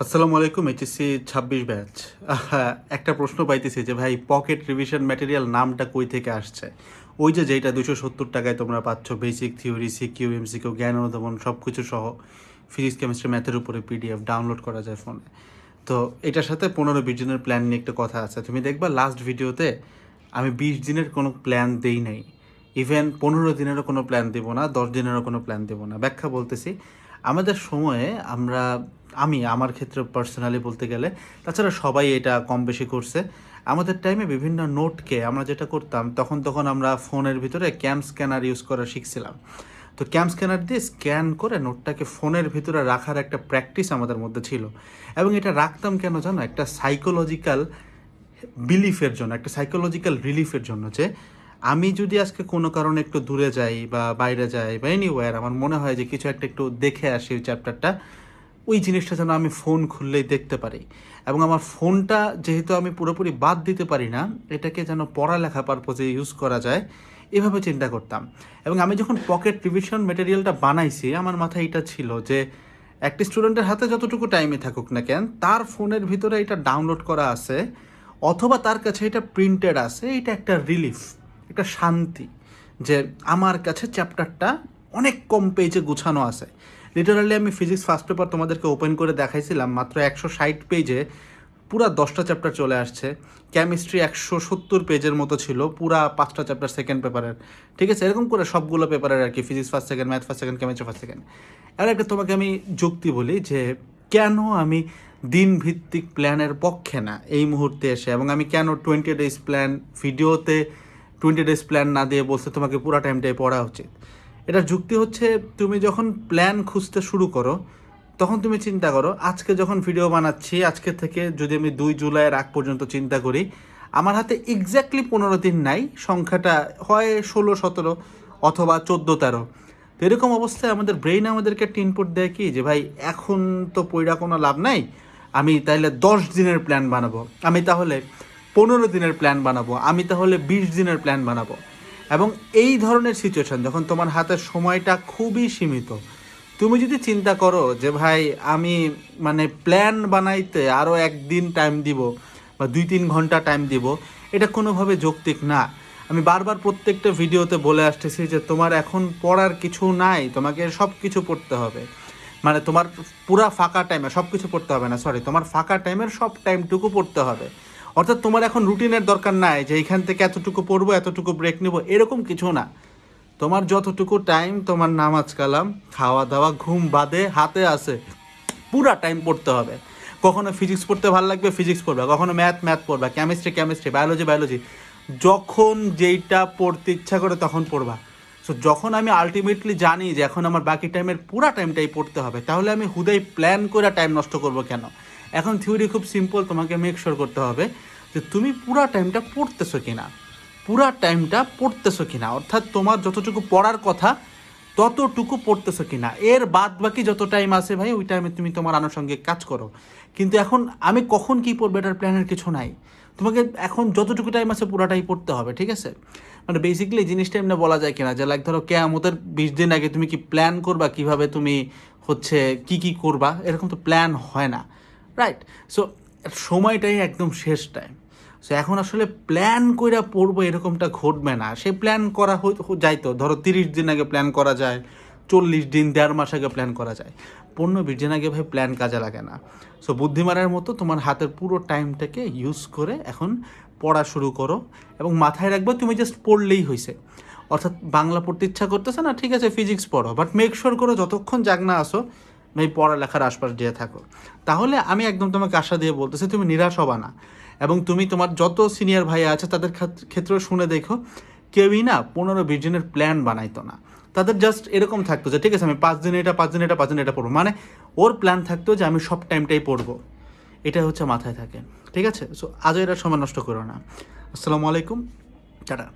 আসসালামু আলাইকুম। HSC ২৬ batch. একটা প্রশ্ন পাইতেছি যে ভাই পকেট রিভিশন ম্যাটেরিয়াল নামটা কই থেকে আসছে? ওই যে যেইটা ২৭০ টাকায় তোমরা পাচ্ছ বেসিক থিওরি, সিকিউ, এমসিকিউ, জ্ঞান অনুধাবন সব কিছু সহ ফিজিক্স, কেমিস্ট্রি, ম্যাথের উপরে পিডিএফ ডাউনলোড করা যায় ফোনে। তো এটার সাথে ১৫-২০ দিনের প্ল্যান নিয়ে একটা কথা আছে। তুমি দেখবা লাস্ট ভিডিওতে আমি ২০ দিনের কোনো প্ল্যান দেই নাই। ইভেন ১৫ দিনেরও কোনো প্ল্যান দেব না, ১০ দিনেরও কোনো প্ল্যান দেব না। ব্যাখ্যা বলতেছি, আমাদের সময়ে আমার ক্ষেত্রে পার্সোনালি বলতে গেলে, তাছাড়া সবাই এটা কম বেশি করছে। আমাদের টাইমে বিভিন্ন নোটকে আমরা যেটা করতাম, তখন আমরা ফোনের ভিতরে ক্যাম স্ক্যানার ইউজ করা শিখছিলাম। তো ক্যাম স্ক্যানার দিয়ে স্ক্যান করে নোটটাকে ফোনের ভিতরে রাখার একটা প্র্যাকটিস আমাদের মধ্যে ছিল। এবং এটা রাখতাম কেন জানো? একটা সাইকোলজিক্যাল বিলিফের জন্য, একটা সাইকোলজিক্যাল রিলিফের জন্য, যে আমি যদি আজকে কোনো কারণে একটু দূরে যাই বা বাইরে যাই বা এনিওয়্যার, আমার মনে হয় যে কিছু একটা একটু দেখে আসি ওই চ্যাপ্টারটা, ওই জিনিসটা যেন আমি ফোন খুললেই দেখতে পারি। এবং আমার ফোনটা যেহেতু আমি পুরোপুরি বাদ দিতে পারি না, এটাকে যেন পড়ালেখা পারপোজে ইউজ করা যায়, এভাবে চিন্তা করতাম। এবং আমি যখন পকেট রিভিশন ম্যাটেরিয়ালটা বানাইছি, আমার মাথায় এটা ছিল যে একটা স্টুডেন্টের হাতে যতটুকু টাইমে থাকুক না কেন, তার ফোনের ভিতরে এটা ডাউনলোড করা আছে অথবা তার কাছে এটা প্রিন্টেড আছে, এটা একটা রিলিফ, একটা শান্তি, যে আমার কাছে চ্যাপ্টারটা অনেক কম পেজে গুছানো আছে। লিটারালি আমি ফিজিক্স ফার্স্ট পেপার তোমাদেরকে ওপেন করে দেখাইছিলাম, মাত্র ১৬০ পেজে পুরা 10টা চ্যাপ্টার চলে আসছে। কেমিস্ট্রি ১৭০ পেজের মতো ছিল, পুরা 5টা চ্যাপ্টার সেকেন্ড পেপারের। ঠিক আছে, এরকম করে সবগুলো পেপারের আর কি, physics first second, math first second, chemistry first second. এবার একটা তোমাকে আমি যুক্তি বলি যে কেন আমি দিনভিত্তিক প্ল্যানের পক্ষে না এই মুহূর্তে এসে, এবং আমি কেন 20 ডেজ প্ল্যান ভিডিওতে 20 ডেজ প্ল্যান না দিয়ে বলছে তোমাকে পুরো টাইমটাই পড়া উচিত। এটার যুক্তি হচ্ছে, তুমি যখন প্ল্যান খুঁজতে শুরু করো তখন তুমি চিন্তা করো, আজকে যখন ভিডিও বানাচ্ছি, আজকে থেকে যদি আমি 2 জুলাইয়ের আগ পর্যন্ত চিন্তা করি, আমার হাতে এক্স্যাক্টলি 15 দিন নাই, সংখ্যাটা হয় 16-17 অথবা 14-13। তো এরকম অবস্থায় আমাদের ব্রেইন আমাদেরকে একটা ইনপুট দেয় কি, যে ভাই এখন তো পইড়া কোনো লাভ নাই, আমি তাহলে 10 দিনের প্ল্যান বানাবো, আমি তাহলে 15 দিনের প্ল্যান বানাবো, আমি তাহলে 20 দিনের প্ল্যান বানাবো। এবং এই ধরনের সিচুয়েশন যখন তোমার হাতের সময়টা খুবই সীমিত, তুমি যদি চিন্তা করো যে ভাই আমি প্ল্যান বানাইতে আরও একদিন টাইম দিব বা 2-3 ঘন্টা টাইম দিব, এটা কোনোভাবে যৌক্তিক না। আমি বারবার প্রত্যেকটা ভিডিওতে বলে আসতেছি যে তোমার এখন পড়ার কিছু নাই, তোমাকে সব কিছু পড়তে হবে। তোমার পুরা ফাঁকা টাইমে সব কিছু পড়তে হবে না, সরি, তোমার ফাঁকা টাইমের সব টাইমটুকু পড়তে হবে। অর্থাৎ তোমার এখন রুটিনের দরকার নাই যে এইখান থেকে এতটুকু পড়বো, এতটুকু ব্রেক নেবো, এরকম কিছু না। তোমার যতটুকু টাইম তোমার নামাজ কালাম, খাওয়া দাওয়া, ঘুম বাদে হাতে আছে, পুরা টাইম পড়তে হবে। কখনো ফিজিক্স পড়তে ভালো লাগবে ফিজিক্স পড়বা, কখনো ম্যাথ পড়বা, কেমিস্ট্রি, বায়োলজি, যখন যেইটা পড়তে ইচ্ছা করে তখন পড়বা। সো যখন আমি আলটিমেটলি জানি যে এখন আমার বাকি টাইমের পুরা টাইমটাই পড়তে হবে, তাহলে আমি হুদাই প্ল্যান করে টাইম নষ্ট করব কেন? এখন থিওরি খুব সিম্পল, তোমাকে মেক শিওর করতে হবে যে তুমি পুরা টাইমটা পড়তেছো কিনা, অর্থাৎ তোমার যতটুকু পড়ার কথা ততটুকু পড়তেছো কিনা। এর বাদ বাকি যত টাইম আছে ভাই, ওই টাইমে তুমি তোমার আনুষঙ্গিক কাজ করো। কিন্তু এখন আমি কখন কি পড়বো এটার প্ল্যানের কিছু নাই, তোমাকে এখন যতটুকু টাইম আছে পুরাটাই পড়তে হবে। ঠিক আছে, বেসিক্যালি জিনিসটা এমনি বলা যায় কিনা যে লাইক ধরো কেয়ামতের 20 দিন আগে তুমি কি প্ল্যান করবা কিভাবে তুমি কি করবা, এরকম তো প্ল্যান হয় না, রাইট? সো সময়টাই একদম শেষ টাইম। সো এখন আসলে প্ল্যান কইরা পড়বো এরকমটা ঘটবে না। সে প্ল্যান করা যাইতো, ধরো 30 দিন আগে প্ল্যান করা যায়, 40 দিন, 1.5 মাস আগে প্ল্যান করা যায়, 15-20 দিন আগে ভাই প্ল্যান কাজে লাগে না। সো বুদ্ধিমানের মতো তোমার হাতের পুরো টাইমটাকে ইউজ করে এখন পড়া শুরু করো, এবং মাথায় রাখবে তুমি জাস্ট পড়লেই হয়েছে। অর্থাৎ বাংলা পড়তে ইচ্ছা করতেছে না, ঠিক আছে ফিজিক্স পড়ো, বাট মেক শিওর করো যতক্ষণ জাগ না আসো ভাই পড়ালেখার আশপাশ দিয়ে থাকো। তাহলে আমি একদম তোমাকে আশা দিয়ে বলতেছি, তুমি নিরাশ হবা না। এবং তুমি তোমার যত সিনিয়র ভাই আছে তাদের ক্ষেত্রে শুনে দেখো, কেউই না 15-20 দিনের প্ল্যান বানাইতো না। তাদের জাস্ট এরকম থাকতো যে ঠিক আছে আমি 5 দিন এটা, 5 দিন এটা, 5 দিন এটা পড়বো, ওর প্ল্যান থাকতো যে আমি সব টাইমটাই পড়বো, এটা হচ্ছে মাথায় থাকে। ঠিক আছে, সো আজও এটা সময় নষ্ট করো না। আসসালামু আলাইকুম, টাটা।